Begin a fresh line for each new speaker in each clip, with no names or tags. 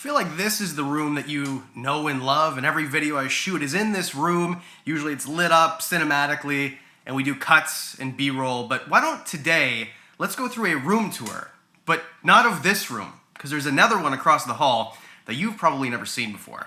feel like this is the room that you know and love, and every video I shoot is in this room. Usually it's lit up cinematically, and we do cuts and B-roll, but why don't today, let's go through a room tour, but not of this room, because there's another one across the hall that you've probably never seen before.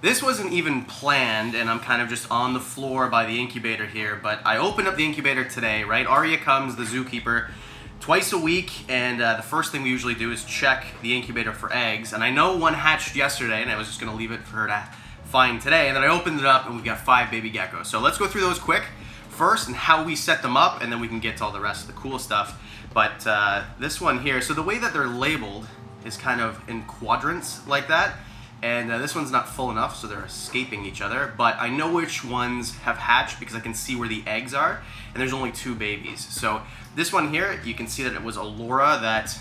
This wasn't even planned, and I'm kind of just on the floor by the incubator here, but I opened up the incubator today, right? Aria comes, the zookeeper, twice a week, and the first thing we usually do is check the incubator for eggs, and I know one hatched yesterday, and I was just gonna leave it for her to find today, and then I opened it up, and we've got 5 baby geckos. So let's go through those quick first, and how we set them up, and then we can get to all the rest of the cool stuff. But this one here, so the way that they're labeled is kind of in quadrants like that. And this one's not full enough, so they're escaping each other, but I know which ones have hatched because I can see where the eggs are, and there's only 2 babies. So this one here, you can see that it was Allura that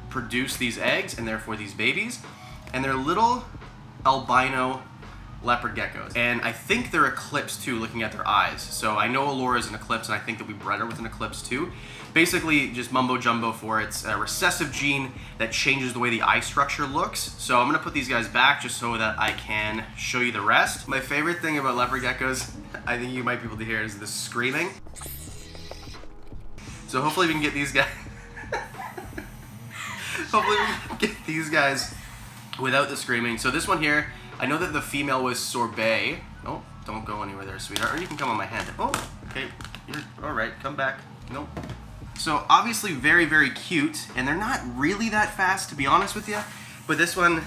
produced these eggs, and therefore these babies, and they're little albino leopard geckos. And I think they're eclipsed too, looking at their eyes. So I know Allura is an eclipse, and I think that we bred her with an eclipse too. Basically, just mumbo jumbo for it. It's a recessive gene that changes the way the eye structure looks. So I'm gonna put these guys back just so that I can show you the rest. My favorite thing about leopard geckos, I think you might be able to hear, is the screaming. So hopefully we can get these guys, hopefully we can get these guys without the screaming. So this one here, I know that the female was Sorbet. Oh, don't go anywhere there, sweetheart. Or you can come on my hand. Oh, okay, you're all right, come back. Nope. So obviously very, very cute, and they're not really that fast, to be honest with you. But this one,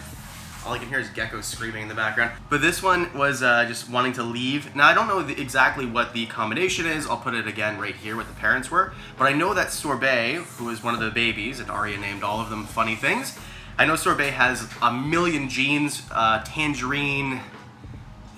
all I can hear is geckos screaming in the background. But this one was just wanting to leave. Now I don't know exactly what the combination is. I'll put it again right here what the parents were. But I know that Sorbet, who is one of the babies, and Aria named all of them funny things. I know Sorbet has a million genes, tangerine,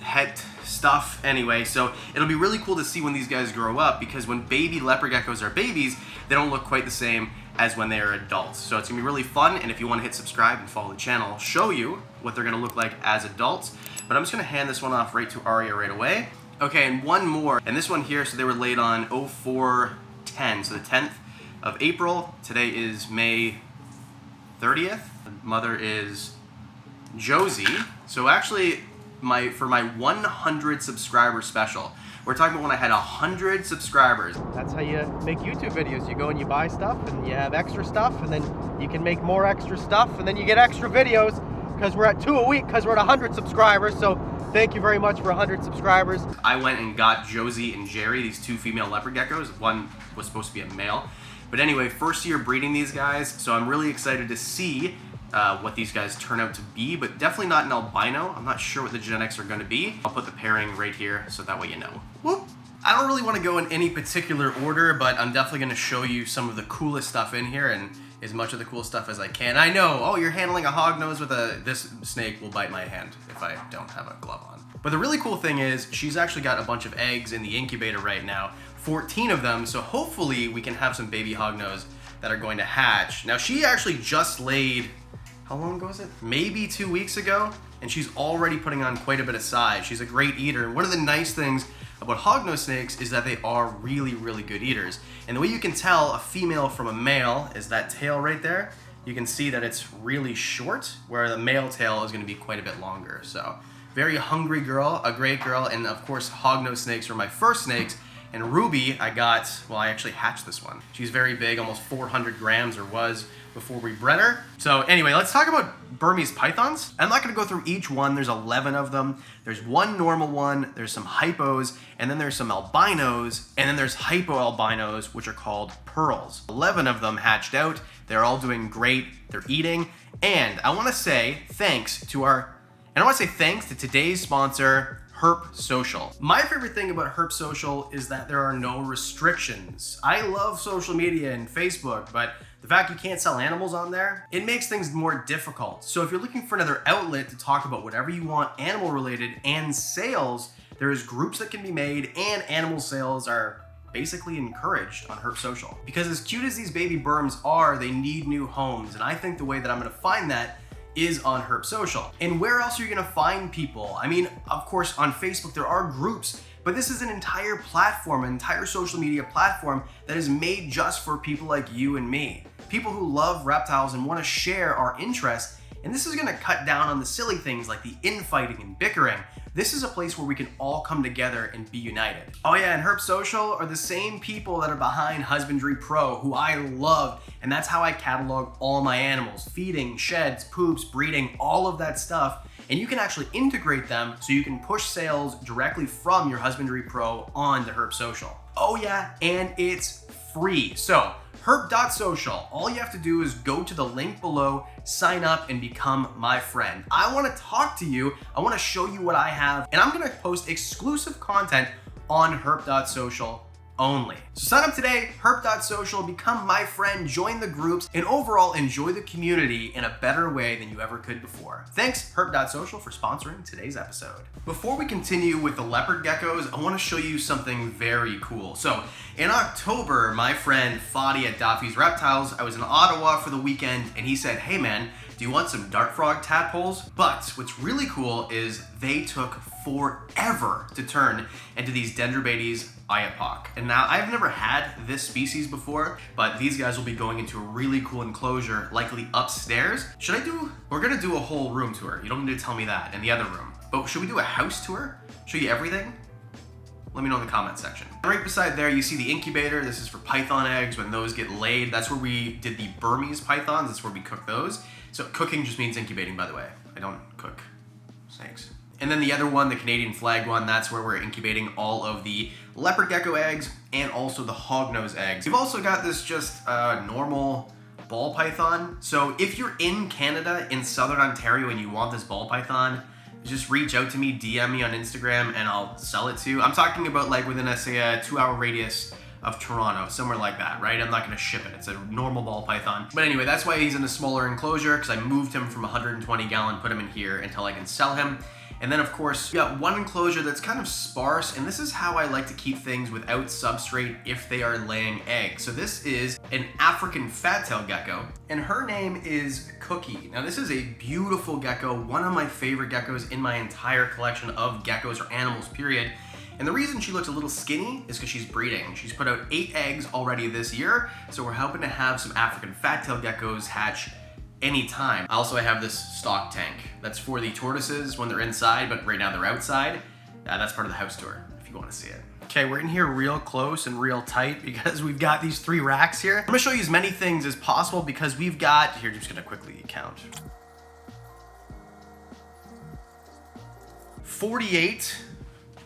het stuff anyway, so it'll be really cool to see when these guys grow up, because when baby leopard geckos are babies, they don't look quite the same as when they are adults. So it's gonna be really fun, and if you want to hit subscribe and follow the channel, I'll show you what they're gonna look like as adults. But I'm just gonna hand this one off right to Aria right away. Okay, and one more, and this one here, so they were laid on 04/10, so the 10th of April. Today is May 30th. The mother is Josie. So actually, for my 100 subscriber special. We're talking about when I had 100 subscribers. That's how you make YouTube videos. You go and you buy stuff, and you have extra stuff, and then you can make more extra stuff, and then you get extra videos, because we're at 2 a week, because we're at 100 subscribers. So thank you very much for 100 subscribers. I went and got Josie and Jerry, these 2 female leopard geckos. One was supposed to be a male. But anyway, first year breeding these guys, so I'm really excited to see what these guys turn out to be, but definitely not an albino. I'm not sure what the genetics are gonna be. I'll put the pairing right here so that way you know. Whoop. I don't really want to go in any particular order, but I'm definitely gonna show you some of the coolest stuff in here, and as much of the cool stuff as I can. I know, oh, you're handling a hognose with this snake will bite my hand if I don't have a glove on. But the really cool thing is, she's actually got a bunch of eggs in the incubator right now, 14 of them, so hopefully we can have some baby hognose that are going to hatch. Now she actually just laid, how long ago was it? Maybe 2 weeks ago, and she's already putting on quite a bit of size. She's a great eater, and one of the nice things about hognose snakes is that they are really, really good eaters. And the way you can tell a female from a male is that tail right there. You can see that it's really short, where the male tail is gonna be quite a bit longer. So, very hungry girl, a great girl, and of course hognose snakes were my first snakes. And Ruby, I actually hatched this one. She's very big, almost 400 grams, or was, before we bred her. So anyway, let's talk about Burmese pythons. I'm not gonna go through each one, there's 11 of them. There's one normal one, there's some hypos, and then there's some albinos, and then there's hypo-albinos, which are called pearls. 11 of them hatched out, they're all doing great, they're eating, and I wanna say thanks to today's sponsor, Herp Social. My favorite thing about Herp Social is that there are no restrictions. I love social media and Facebook, but the fact you can't sell animals on there, it makes things more difficult. So if you're looking for another outlet to talk about whatever you want animal related and sales, there's groups that can be made, and animal sales are basically encouraged on Herp Social. Because as cute as these baby Burms are, they need new homes. And I think the way that I'm gonna find that is on Herp Social. And where else are you gonna find people? I mean, of course, on Facebook, there are groups, but this is an entire platform, an entire social media platform that is made just for people like you and me. People who love reptiles and wanna share our interests. And this is gonna cut down on the silly things like the infighting and bickering. This is a place where we can all come together and be united. Oh yeah, and Herp Social are the same people that are behind Husbandry Pro, who I love, and that's how I catalog all my animals. Feeding, sheds, poops, breeding, all of that stuff. And you can actually integrate them so you can push sales directly from your Husbandry Pro on the Herp Social. Oh yeah, and it's free. So, herp.social, all you have to do is go to the link below, sign up, and become my friend. I wanna talk to you, I wanna show you what I have, and I'm gonna post exclusive content on herp.social only. So sign up today, herp.social, become my friend, join the groups, and overall enjoy the community in a better way than you ever could before. Thanks, herp.social, for sponsoring today's episode. Before we continue with the leopard geckos, I want to show you something very cool. So in October, my friend Fadi at Duffy's Reptiles, I was in Ottawa for the weekend, and he said, hey man, do you want some dart frog tadpoles? But what's really cool is they took forever to turn into these Dendrobates Iapoc. And now I've never had this species before, but these guys will be going into a really cool enclosure, likely upstairs. We're gonna do a whole room tour. You don't need to tell me that in the other room. But should we do a house tour? Show you everything? Let me know in the comment section. Right beside there, you see the incubator. This is for python eggs when those get laid. That's where we did the Burmese pythons. That's where we cook those. So cooking just means incubating, by the way. I don't cook snakes. And then the other one, the Canadian flag one, that's where we're incubating all of the leopard gecko eggs and also the hognose eggs. We've also got this just normal ball python. So if you're in Canada, in Southern Ontario, and you want this ball python, just reach out to me, DM me on Instagram, and I'll sell it to you. I'm talking about like within a 2-hour radius of Toronto, somewhere like that, right? I'm not gonna ship it. It's a normal ball python. But anyway, that's why he's in a smaller enclosure, because I moved him from 120 gallon, put him in here until I can sell him. And then of course, we got one enclosure that's kind of sparse, and this is how I like to keep things without substrate if they are laying eggs. So this is an African fat-tailed gecko, and her name is Cookie. Now this is a beautiful gecko, one of my favorite geckos in my entire collection of geckos or animals, period. And the reason she looks a little skinny is because she's breeding. She's put out 8 eggs already this year, so we're hoping to have some African fat-tailed geckos hatch anytime. Also, I have this stock tank. That's for the tortoises when they're inside, but right now they're outside. That's part of the house tour, if you want to see it. Okay, we're in here real close and real tight because we've got these 3 racks here. I'm gonna show you as many things as possible because we've got, here, just gonna quickly count. 48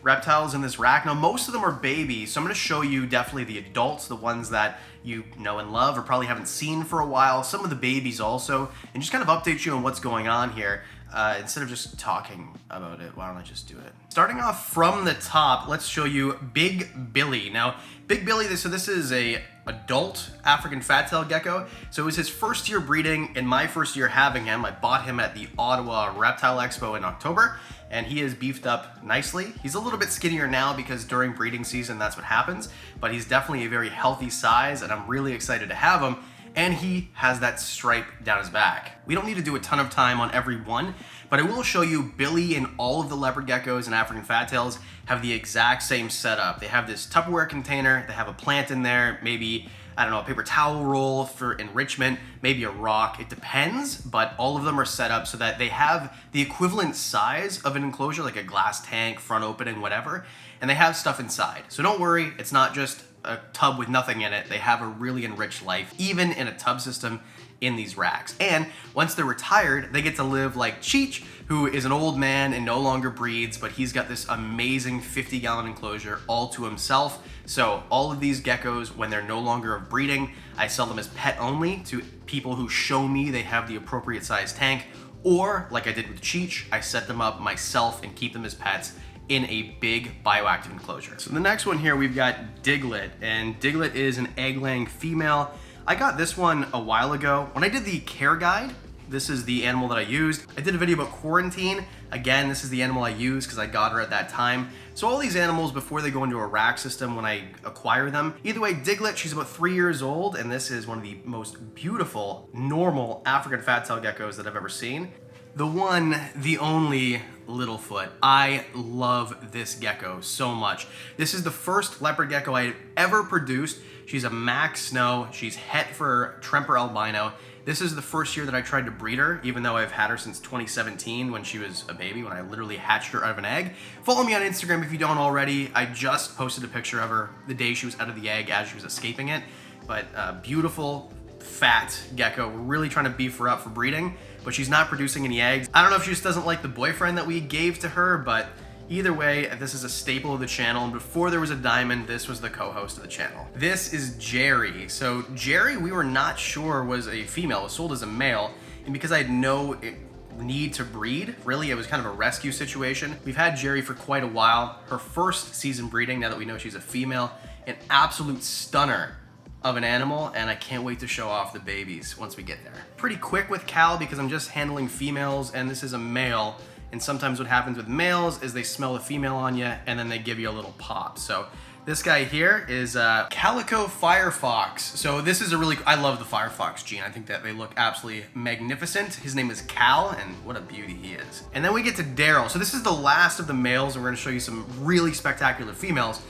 reptiles in this rack. Now, most of them are babies, so I'm gonna show you definitely the adults, the ones that you know and love or probably haven't seen for a while, some of the babies also, and just kind of update you on what's going on here. Instead of just talking about it, why don't I just do it? Starting off from the top, let's show you Big Billy. Now, Big Billy, so this is a adult African fat-tailed gecko. So it was his first year breeding and my first year having him. I bought him at the Ottawa Reptile Expo in October, and he is beefed up nicely. He's a little bit skinnier now because during breeding season, that's what happens, but he's definitely a very healthy size, and I'm really excited to have him. And he has that stripe down his back. We don't need to do a ton of time on every one, but I will show you Billy and all of the leopard geckos and African fat-tails have the exact same setup. They have this Tupperware container, they have a plant in there, maybe, I don't know, a paper towel roll for enrichment, maybe a rock, it depends, but all of them are set up so that they have the equivalent size of an enclosure, like a glass tank, front opening, whatever, and they have stuff inside. So don't worry, it's not just a tub with nothing in it. They have a really enriched life, even in a tub system in these racks. And once they're retired, they get to live like Cheech, who is an old man and no longer breeds, but he's got this amazing 50-gallon enclosure all to himself. So all of these geckos, when they're no longer of breeding, I sell them as pet only to people who show me they have the appropriate size tank, or like I did with Cheech, I set them up myself and keep them as pets in a big bioactive enclosure. So the next one here, we've got Diglett, and Diglett is an egg-laying female. I got this one a while ago. When I did the care guide, This is the animal that I used. I did a video about quarantine. Again, this is the animal I used because I got her at that time. So all these animals, before they go into a rack system when I acquire them. Either way, Diglett, she's about 3 years old, and this is one of the most beautiful, normal African fat-tailed geckos that I've ever seen. The one, the only Littlefoot. I love this gecko so much. This is the first leopard gecko I ever produced. She's a Max Snow. She's het for Tremper albino. This is the first year that I tried to breed her, even though I've had her since 2017 when she was a baby, when I literally hatched her out of an egg. Follow me on Instagram if you don't already. I just posted a picture of her the day she was out of the egg as she was escaping it. But beautiful, fat gecko. We're really trying to beef her up for breeding, but she's not producing any eggs. I don't know if she just doesn't like the boyfriend that we gave to her, but either way, this is a staple of the channel, and before there was a diamond, this was the co-host of the channel. This is Jerry. So Jerry, we were not sure was a female. It was sold as a male, and because I had no need to breed, really, it was kind of a rescue situation. We've had Jerry for quite a while. Her first season breeding, now that we know she's a female, an absolute stunner of an animal, and I can't wait to show off the babies once we get there. Pretty quick with Cal because I'm just handling females, and this is a male. And sometimes what happens with males is they smell a female on you and then they give you a little pop. So this guy here is Calico Firefox. So this is I love the Firefox gene. I think that they look absolutely magnificent. His name is Cal, and what a beauty he is. And then we get to Daryl. So this is the last of the males, and we're gonna show you some really spectacular females.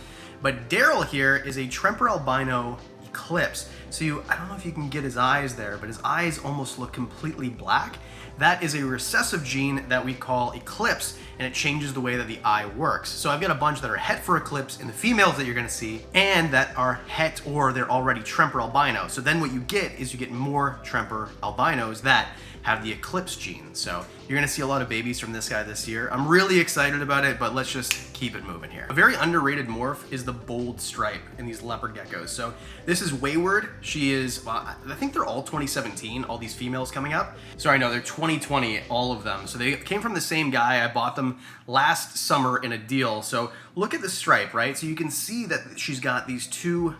But Daryl here is a Tremper albino Eclipse. So I don't know if you can get his eyes there, but his eyes almost look completely black. That is a recessive gene that we call Eclipse, and it changes the way that the eye works. So I've got a bunch that are het for Eclipse in the females that you're gonna see, and that are het or they're already Tremper albino. So then what you get is you get more Tremper albinos that have the Eclipse gene. So you're gonna see a lot of babies from this guy this year. I'm really excited about it, but let's just keep it moving here. A very underrated morph is the bold stripe in these leopard geckos. So this is Wayward. She is, well, I think they're all 2017, all these females coming up. Sorry, no, they're 2020, all of them. So they came from the same guy. I bought them last summer in a deal. So look at the stripe, right? So you can see that she's got these two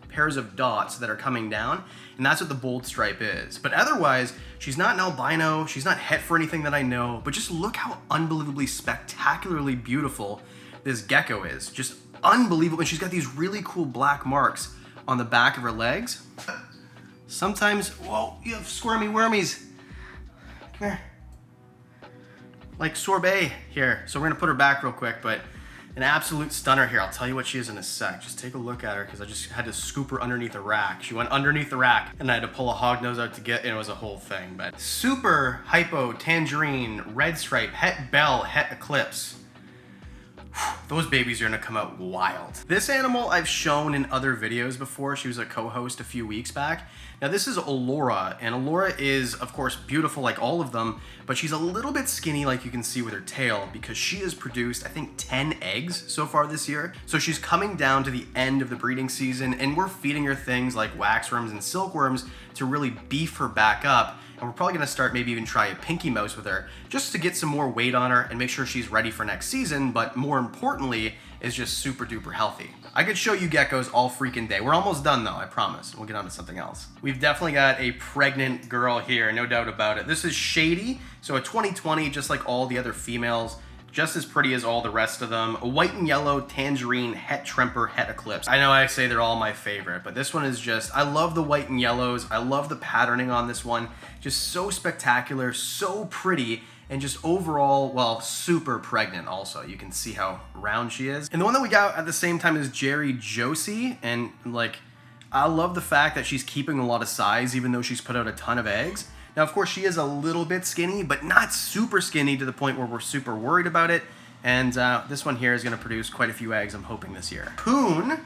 pairs of dots that are coming down, and that's what the bold stripe is. But otherwise, she's not an albino, she's not het for anything that I know, but just look how unbelievably spectacularly beautiful this gecko is. Just unbelievable. And she's got these really cool black marks on the back of her legs. Sometimes, whoa, you have squirmy wormies. Come here. Like sorbet here. So we're gonna put her back real quick, but an absolute stunner here. I'll tell you what she is in a sec. Just take a look at her because I just had to scoop her underneath a rack. She went underneath the rack and I had to pull a hog nose out to get, and it was a whole thing. But super hypo, tangerine, red stripe, het bell, het eclipse. Those babies are gonna come out wild. This animal I've shown in other videos before. She was a co-host a few weeks back. Now this is Allura, and Allura is, of course, beautiful like all of them, but she's a little bit skinny like you can see with her tail because she has produced, I think, 10 eggs so far this year. So she's coming down to the end of the breeding season, and we're feeding her things like waxworms and silkworms to really beef her back up. And we're probably gonna start maybe even try a pinky mouse with her just to get some more weight on her and make sure she's ready for next season, but more importantly, is just super duper healthy. I could show you geckos all freaking day. We're almost done though, I promise. We'll get on to something else. We've definitely got a pregnant girl here, no doubt about it. This is Shady, so a 2020, just like all the other females. Just as pretty as all the rest of them. A white and yellow tangerine het Tremper het eclipse. I know I say they're all my favorite, but this one is just, I love the white and yellows. I love the patterning on this one. Just so spectacular, so pretty, and just overall, well, super pregnant also. You can see how round she is. And the one that we got at the same time is Jerry Josie, and like, I love the fact that she's keeping a lot of size even though she's put out a ton of eggs. Now, of course, she is a little bit skinny, but not super skinny to the point where we're super worried about it. And this one here is gonna produce quite a few eggs, I'm hoping, this year. Poon,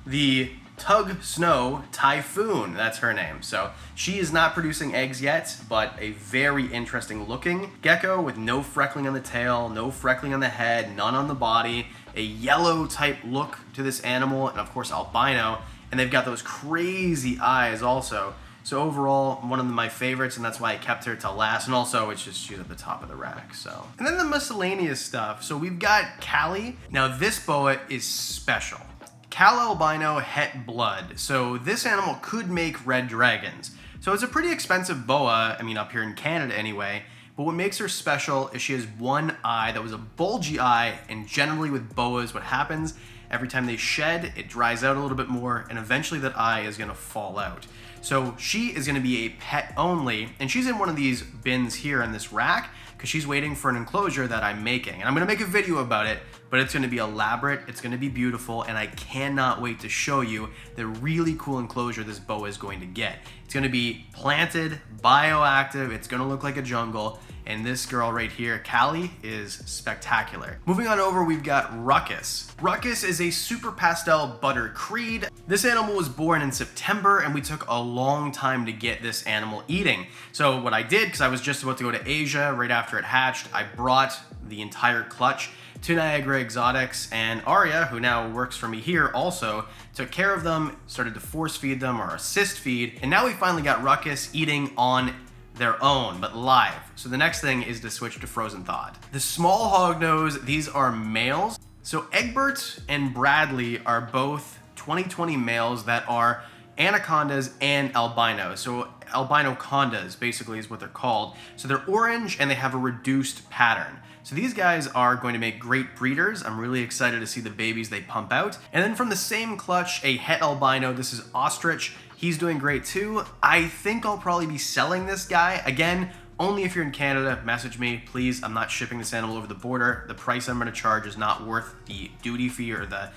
the Tug Snow Typhoon, that's her name. So she is not producing eggs yet, but a very interesting looking gecko with no freckling on the tail, no freckling on the head, none on the body, a yellow type look to this animal, and of course albino, and they've got those crazy eyes also. So overall, one of my favorites, and that's why I kept her till last. And also, it's just she's at the top of the rack, so. And then the miscellaneous stuff. So we've got Callie. Now this boa is special. Cal albino het blood. So this animal could make red dragons. So it's a pretty expensive boa, I mean up here in Canada anyway, but what makes her special is she has one eye that was a bulgy eye, and generally with boas what happens, every time they shed, it dries out a little bit more, and eventually that eye is gonna fall out. So she is gonna be a pet only, and she's in one of these bins here in this rack, because she's waiting for an enclosure that I'm making. And I'm gonna make a video about it, but it's gonna be elaborate, it's gonna be beautiful, and I cannot wait to show you the really cool enclosure this boa is going to get. It's gonna be planted, bioactive, it's gonna look like a jungle, and this girl right here, Callie, is spectacular. Moving on over, we've got Ruckus. Ruckus is a super pastel butter creed. This animal was born in September, and we took a long time to get this animal eating. So what I did, because I was just about to go to Asia right after it hatched, I brought the entire clutch to Niagara Exotics, and Aria, who now works for me here, also took care of them, started to force feed them or assist feed, and now we finally got Ruckus eating on their own, but live. So the next thing is to switch to frozen thawed. The small hognose, these are males. So Egbert and Bradley are both 2020 males that are anacondas and albinos. So albino condas basically is what they're called. So they're orange and they have a reduced pattern. So these guys are going to make great breeders. I'm really excited to see the babies they pump out. And then from the same clutch, a het albino, this is Ostrich. He's doing great too. I think I'll probably be selling this guy. Again, only if you're in Canada, message me, please. I'm not shipping this animal over the border. The price I'm gonna charge is not worth the duty fee or the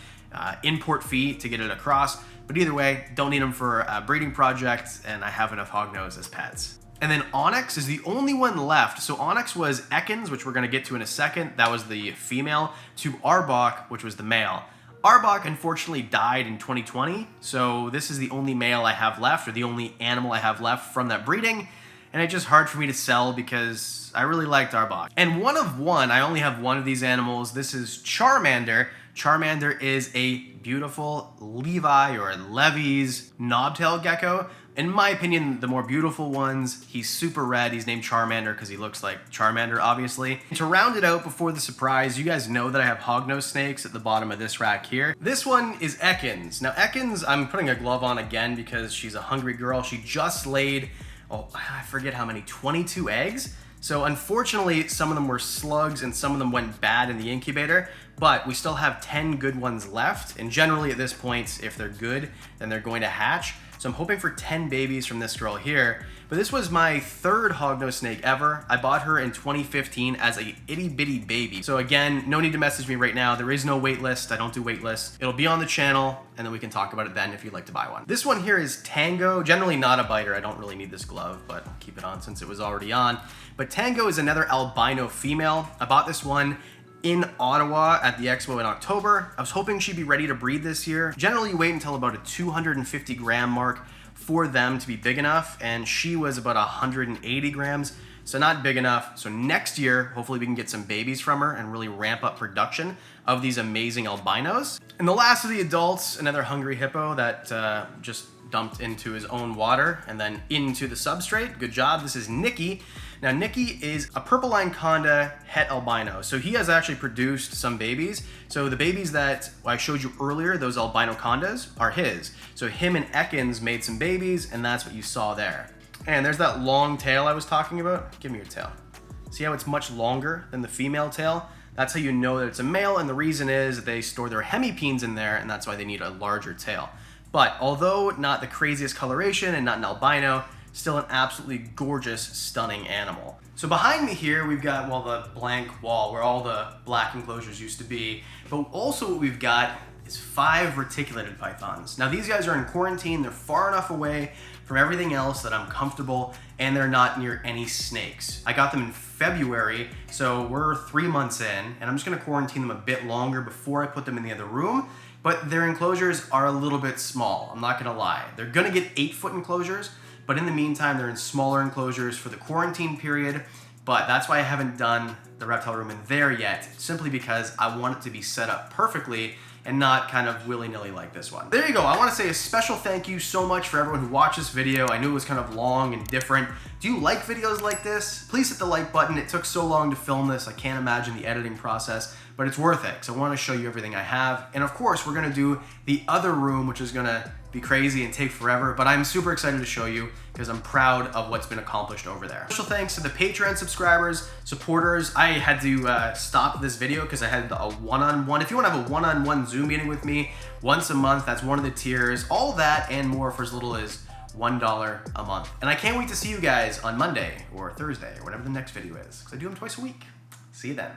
import fee to get it across. But either way, don't need them for a breeding project, and I have enough hognose as pets. And then Onyx is the only one left. So Onyx was Ekans, which we're gonna get to in a second. That was the female, to Arbok, which was the male. Arbok unfortunately died in 2020, so this is the only male I have left, or the only animal I have left from that breeding, and it's just hard for me to sell because I really liked Arbok. And one of one, I only have one of these animals. This is Charmander. Charmander is a beautiful Levi or Levy's knobtail gecko. In my opinion, the more beautiful ones. He's super red. He's named Charmander because he looks like Charmander, obviously. And to round it out before the surprise, you guys know that I have hognose snakes at the bottom of this rack here. This one is Ekans. Now Ekans, I'm putting a glove on again because she's a hungry girl. She just laid, oh, I forget how many, 22 eggs. So unfortunately, some of them were slugs and some of them went bad in the incubator, but we still have 10 good ones left. And generally at this point, if they're good, then they're going to hatch. So I'm hoping for 10 babies from this girl here. But this was my third hognose snake ever. I bought her in 2015 as a itty bitty baby. So again, no need to message me right now. There is no wait list. I don't do wait lists. It'll be on the channel and then we can talk about it then if you'd like to buy one. This one here is Tango. Generally not a biter. I don't really need this glove, but I'll keep it on since it was already on. But Tango is another albino female. I bought this one in Ottawa at the expo in October. I was hoping she'd be ready to breed this year. Generally you wait until about a 250 gram mark for them to be big enough, and she was about 180 grams, so not big enough. So next year, hopefully we can get some babies from her and really ramp up production of these amazing albinos. And the last of the adults, another hungry hippo that just dumped into his own water and then into the substrate. Good job. This is Nikki. Now Nikki is a purple line conda het albino. So he has actually produced some babies. So the babies that I showed you earlier, those albino condas, are his. So him and Ekans made some babies, and that's what you saw there. And there's that long tail I was talking about. Give me your tail. See how it's much longer than the female tail? That's how you know that it's a male, and the reason is that they store their hemipenes in there, and that's why they need a larger tail. But although not the craziest coloration and not an albino, still an absolutely gorgeous, stunning animal. So behind me here, we've got, well, the blank wall where all the black enclosures used to be, but also what we've got is 5 reticulated pythons. Now these guys are in quarantine, they're far enough away from everything else that I'm comfortable, and they're not near any snakes. I got them in February, so we're 3 months in, and I'm just gonna quarantine them a bit longer before I put them in the other room, but their enclosures are a little bit small, I'm not gonna lie. They're gonna get 8-foot enclosures, but in the meantime, they're in smaller enclosures for the quarantine period, but that's why I haven't done the reptile room in there yet, simply because I want it to be set up perfectly and not kind of willy-nilly like this one. There you go. I want to say a special thank you so much for everyone who watched this video. I knew it was kind of long and different. Do you like videos like this? Please hit the like button. It took so long to film this. I can't imagine the editing process, but it's worth it because I want to show you everything I have. And of course, we're going to do the other room, which is going to be crazy and take forever, but I'm super excited to show you because I'm proud of what's been accomplished over there. Special thanks to the Patreon subscribers, supporters. I had to stop this video because I had a one-on-one. If you want to have a one-on-one Zoom meeting with me once a month, that's one of the tiers. All that and more for as little as $1 a month. And I can't wait to see you guys on Monday or Thursday or whatever the next video is, because I do them twice a week. See you then.